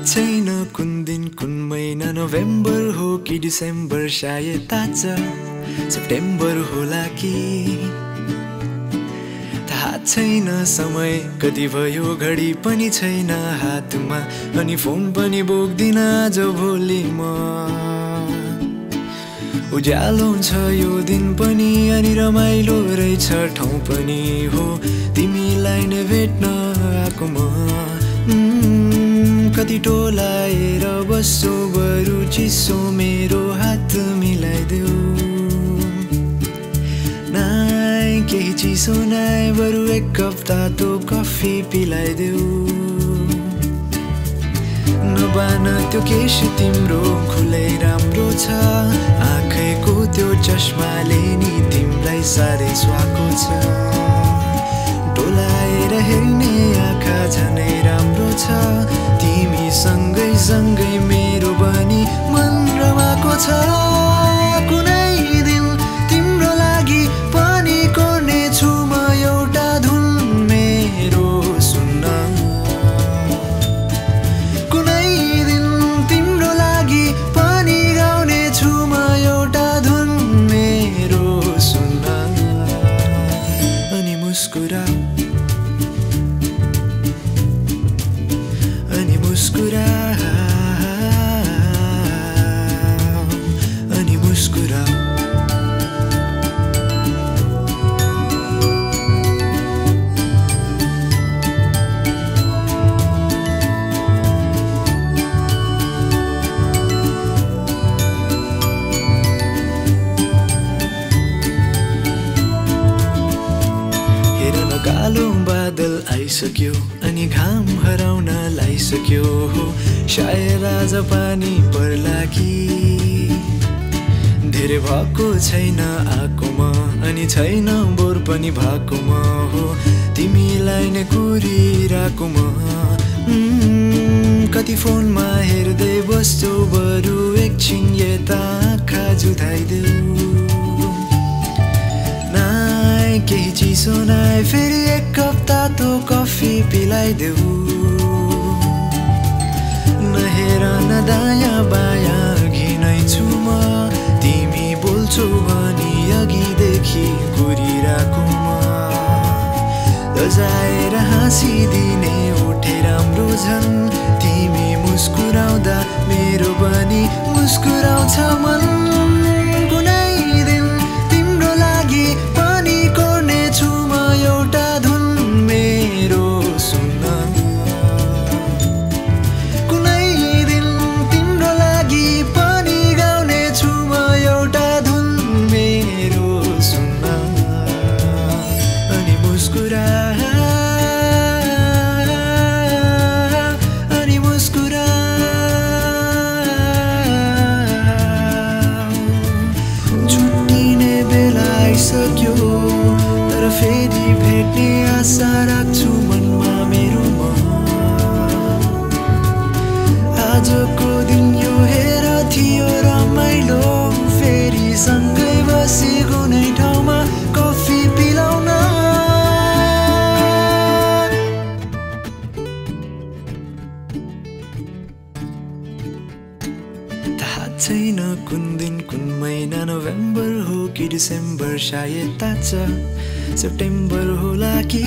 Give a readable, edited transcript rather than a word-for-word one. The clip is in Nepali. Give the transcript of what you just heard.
छैन कुन दिन कुन महिना नोभेम्बर हो कि डिसेम्बर सायद थाहा छ सेप्टेम्बर होला कि थाहा छैन समय कति भयो घडी पनि छैन हातमा अनि फोन पनि बोक्दिन आज भोलि म उज्यालो छ यो दिन पनि अनि रमाइलो रहेछ ठाउँ पनि हो तिमीलाई नै भेट्न आएको म कति टोलाएर बस्छौ बरु चिसो मेरो हात मिलाइदेऊ नाइ केही चिसो नाइ बरु एक कप तातो कफी पिलाइदेऊ नबान त्यो केश तिम्रो खुलै राम्रो छ आँखैको त्यो चस्माले नि तिमीलाई साह्रै सुहाएको छ डोलाएर हेर्ने आँखा झनै राम्रो छ तिमी सँगै सँगै मेरो पनि मन रमाएको छ कुनै दिन तिम्रो लागि पनि कोर्ने छु म एउटा धुन मेरो सुन्न कुनै दिन तिम्रो लागि पनि गाउने छु म एउटा धुन मेरो सुन्न अनि मुस्कुरा अनि मुस्कुरा हेर न कालो बादल आइसक्यो अनि घाम हराउन लागिसक्यो हो सायद आज पानी पर्ला कि धेरै भएको छैन आएकोमा अनि छैन बोर पनि भएकोमा हो तिमीलाई नै कुरिरहेकोमा कति फोनमा हेर्दै बस्छौ बरु एकछिन यता आँखा जुधाइदेऊ नाइ केही चिसो नाइ फेरि एक कप तातो कफी पिलाइदेऊ नहेर न दायाँ बायाँ घिनै छु म तिमी बोल्छौ भनी अघिदेखि कुरिरहेको म लजाएर हाँसिदिने उठे राम्रो झन् तिमी मुस्कुराउँदा मेरो पनि मुस्कुराउँछ मन कुनै दिन तिम्रो लागि पनि कोर्ने छु म एउटा धुन मेरो सुन्न कुनै दिन तिम्रो लागि पनि गाउने छु म एउटा धुन मेरो सुन्न अनि मुस्कुरा अनि मुस्कुरा छुट्टिने बेला आइसक्यो तर फेरि भेट्ने आशा राख्छु मनमा मेरो म आजको दिन यो हेर थियो रमाइलो फेरि सँगै बसी कुनै ठाउँमा कफी पिलाउन थाहा छैन कुन दिन कुन महिना नोभेम्बर हो कि डिसेम्बर सायद थाहा छ सेप्टेम्बर होला कि